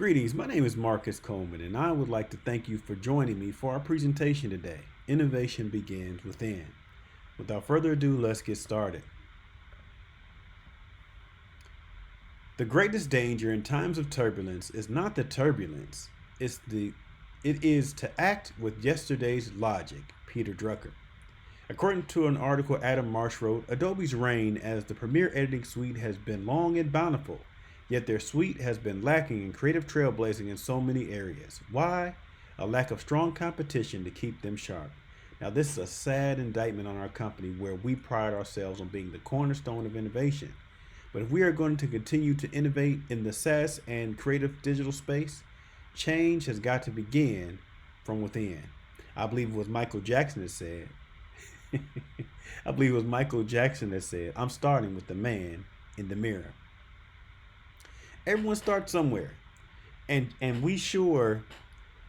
Greetings, my name is Marcus Coleman, and I would like to thank you for joining me for our presentation today. Innovation begins within. Without further ado, let's get started. The greatest danger in times of turbulence is not the turbulence, it is to act with yesterday's logic. Peter Drucker. According to an article Adam Marsh wrote, Adobe's reign as the premier editing suite has been long and bountiful, yet their suite has been lacking in creative trailblazing in so many areas. Why? A lack of strong competition to keep them sharp. Now, this is a sad indictment on our company where we pride ourselves on being the cornerstone of innovation. But if we are going to continue to innovate in the SaaS and creative digital space, change has got to begin from within. I believe it was Michael Jackson that said, I'm starting with the man in the mirror. Everyone starts somewhere. And we sure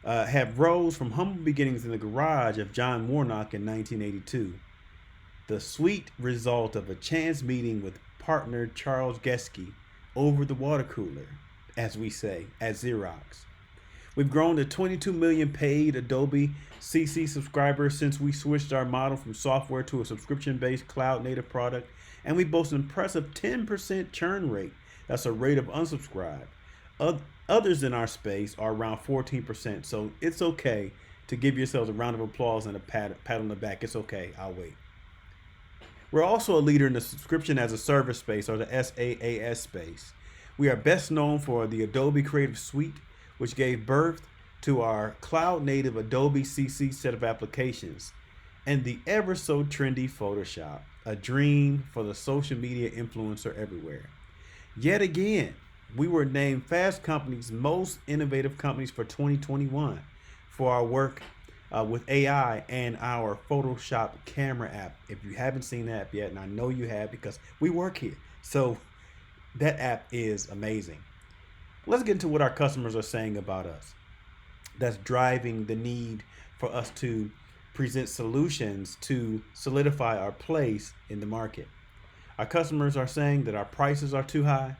have rose from humble beginnings in the garage of John Warnock in 1982. The sweet result of a chance meeting with partner Charles Geschke over the water cooler, as we say, at Xerox. We've grown to 22 million paid Adobe CC subscribers since we switched our model from software to a subscription-based cloud-native product, and we boast an impressive 10% churn rate. That's a rate of unsubscribe. Others in our space are around 14%, so it's okay to give yourselves a round of applause and a pat on the back. It's okay, I'll wait. We're also a leader in the subscription as a service space, or the SaaS space. We are best known for the Adobe Creative Suite, which gave birth to our cloud-native Adobe CC set of applications, and the ever so trendy Photoshop, a dream for the social media influencer everywhere. Yet again, we were named Fast Company's most innovative companies for 2021 for our work with AI and our Photoshop camera app. If you haven't seen that app yet, and I know you have because we work here, so that app is amazing. Let's get into what our customers are saying about us. That's driving the need for us to present solutions to solidify our place in the market. Our customers are saying that our prices are too high.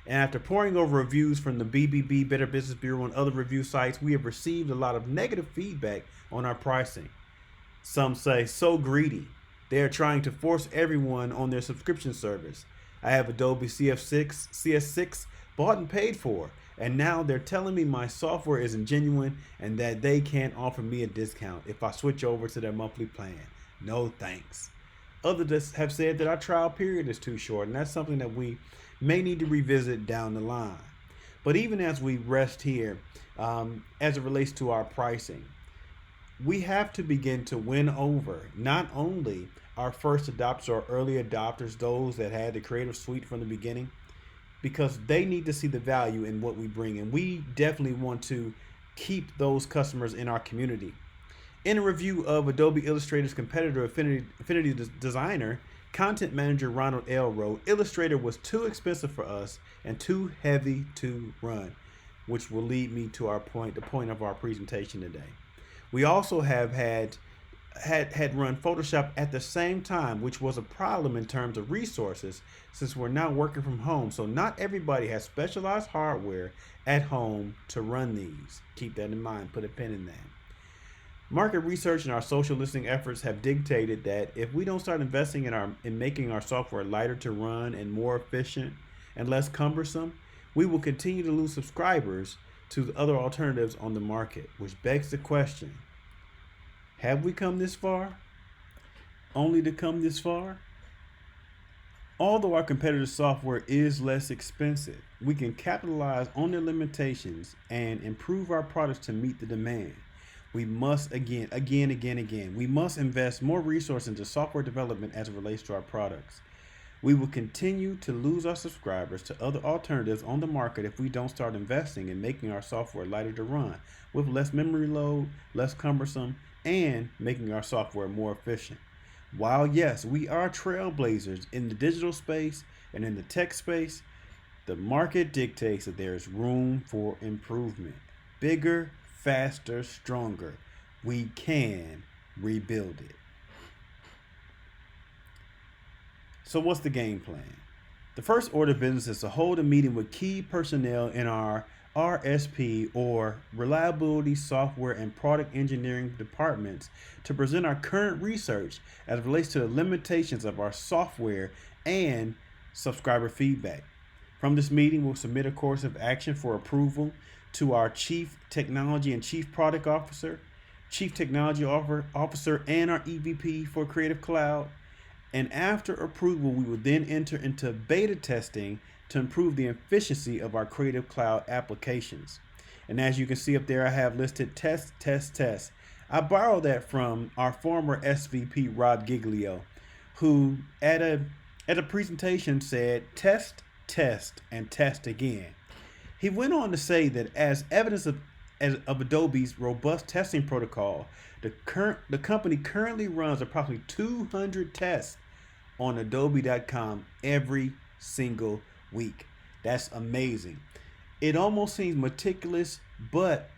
And after poring over reviews from the BBB, Better Business Bureau, and other review sites, we have received a lot of negative feedback on our pricing. Some say, so greedy. They are trying to force everyone on their subscription service. I have Adobe CS6 bought and paid for, and now they're telling me my software isn't genuine and that they can't offer me a discount if I switch over to their monthly plan. No thanks. Others have said that our trial period is too short, and that's something that we may need to revisit down the line. But even as we rest here, as it relates to our pricing, we have to begin to win over not only our first adopters or early adopters, those that had the Creative Suite from the beginning, because they need to see the value in what we bring. And we definitely want to keep those customers in our community. In a review of Adobe Illustrator's competitor, Affinity Designer, content manager Ronald L. wrote, Illustrator was too expensive for us and too heavy to run, which will lead me to the point of our presentation today. We also have had run Photoshop at the same time, which was a problem in terms of resources since we're now working from home. So not everybody has specialized hardware at home to run these. Keep that in mind, put a pin in that. Market research and our social listening efforts have dictated that if we don't start investing in making our software lighter to run and more efficient and less cumbersome, we will continue to lose subscribers to the other alternatives on the market, which begs the question, have we come this far? Only to come this far? Although our competitor software is less expensive, we can capitalize on their limitations and improve our products to meet the demand. We must we must invest more resources into software development as it relates to our products. We will continue to lose our subscribers to other alternatives on the market if we don't start investing in making our software lighter to run, with less memory load, less cumbersome, and making our software more efficient. While yes, we are trailblazers in the digital space and in the tech space, the market dictates that there is room for improvement. Bigger, faster, stronger. We can rebuild it. So what's the game plan? The first order of business is to hold a meeting with key personnel in our RSP, or Reliability Software and Product Engineering departments to present our current research as it relates to the limitations of our software and subscriber feedback. From this meeting, we'll submit a course of action for approval to our Chief Technology and Chief Product Officer, Chief Technology Officer, and our EVP for Creative Cloud. And after approval, we will then enter into beta testing to improve the efficiency of our Creative Cloud applications. And as you can see up there, I have listed test, test, test. I borrowed that from our former SVP, Rod Giglio, who at a presentation said, test, test, and test again. He went on to say that as evidence of Adobe's robust testing protocol, the company currently runs approximately 200 tests on Adobe.com every single week. That's amazing. It almost seems meticulous, but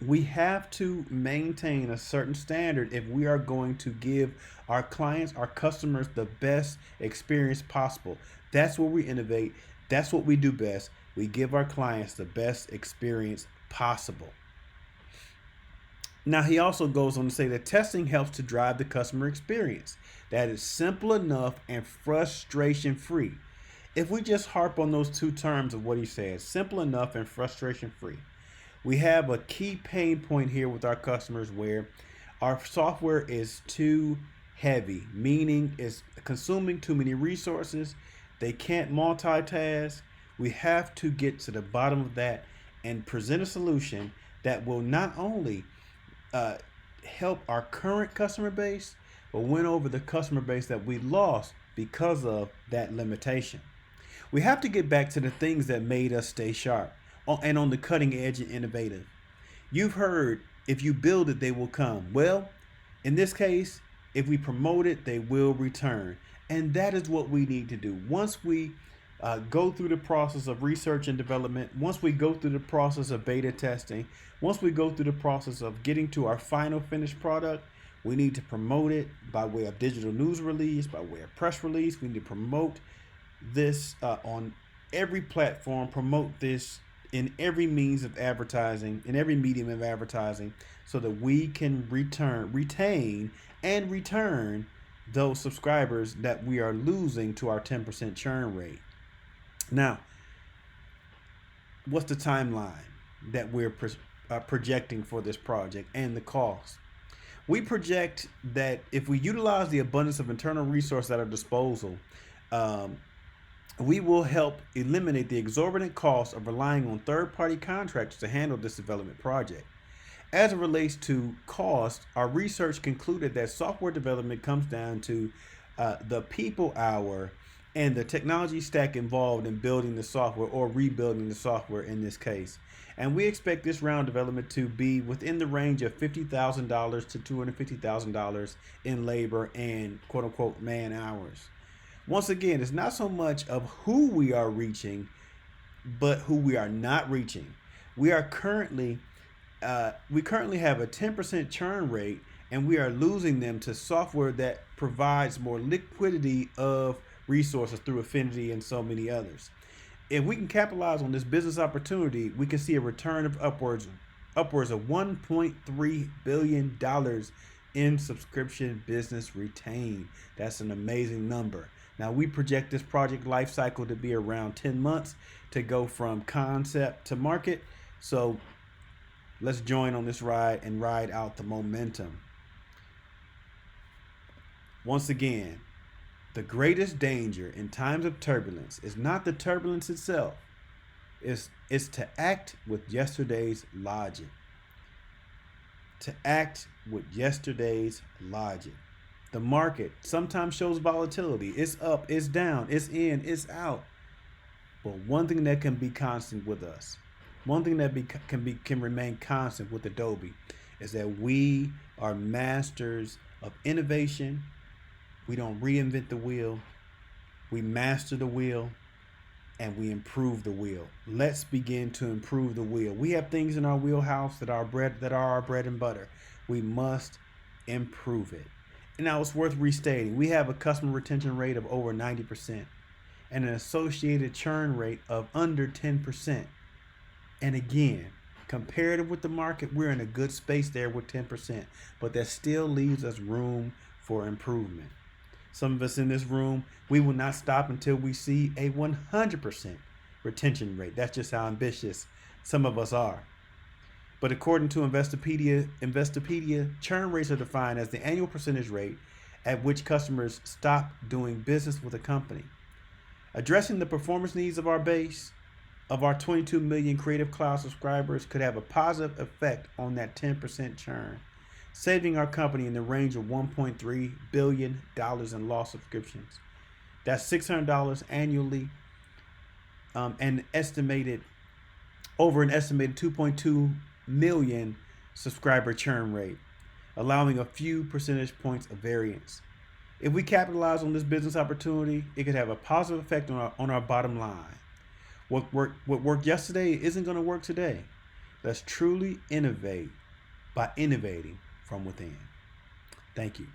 we have to maintain a certain standard if we are going to give our clients, our customers, the best experience possible. That's where we innovate. That's what we do best. We give our clients the best experience possible. Now, he also goes on to say that testing helps to drive the customer experience that is simple enough and frustration free. If we just harp on those two terms of what he says, simple enough and frustration free, we have a key pain point here with our customers where our software is too heavy, meaning it's consuming too many resources. They can't multitask. We have to get to the bottom of that and present a solution that will not only help our current customer base, but win over the customer base that we lost because of that limitation. We have to get back to the things that made us stay sharp and on the cutting edge and innovative. You've heard, if you build it, they will come. Well, in this case, if we promote it, they will return. And that is what we need to do. Once we go through the process of research and development, once we go through the process of beta testing, once we go through the process of getting to our final finished product, we need to promote it by way of digital news release, by way of press release. We need to promote this on every platform, promote this in every means of advertising, in every medium of advertising, so that we can retain and return those subscribers that we are losing to our 10% churn rate. Now, what's the timeline that we're projecting for this project and the cost? We project that if we utilize the abundance of internal resources at our disposal, we will help eliminate the exorbitant cost of relying on third-party contractors to handle this development project. As it relates to cost, our research concluded that software development comes down to the people hour and the technology stack involved in building the software or rebuilding the software in this case. And we expect this round development to be within the range of $50,000 to $250,000 in labor and quote unquote man hours. Once again, it's not so much of who we are reaching, but who we are not reaching. We currently have a 10% churn rate, and we are losing them to software that provides more liquidity of resources through Affinity and so many others. If we can capitalize on this business opportunity, we can see a return of upwards of $1.3 billion in subscription business retained. That's an amazing number. Now, we project this project life cycle to be around 10 months to go from concept to market. So let's join on this ride and ride out the momentum. Once again, the greatest danger in times of turbulence is not the turbulence itself. It's to act with yesterday's logic. To act with yesterday's logic. The market sometimes shows volatility. It's up, it's down, it's in, it's out. But one thing that can be constant with us, one thing that can remain constant with Adobe, is that we are masters of innovation. We don't reinvent the wheel. We master the wheel, and we improve the wheel. Let's begin to improve the wheel. We have things in our wheelhouse that are our bread and butter. We must improve it. And now it's worth restating. We have a customer retention rate of over 90% and an associated churn rate of under 10%. And again, comparative with the market, we're in a good space there with 10%, but that still leaves us room for improvement. Some of us in this room, we will not stop until we see a 100% retention rate. That's just how ambitious some of us are. But according to Investopedia, churn rates are defined as the annual percentage rate at which customers stop doing business with a company. Addressing the performance needs of our base of our 22 million Creative Cloud subscribers could have a positive effect on that 10% churn, saving our company in the range of $1.3 billion in lost subscriptions. That's $600 annually, and estimated 2.2 million subscriber churn rate, allowing a few percentage points of variance. If we capitalize on this business opportunity, it could have a positive effect on our bottom line. What worked yesterday isn't going to work today. Let's truly innovate by innovating from within. Thank you.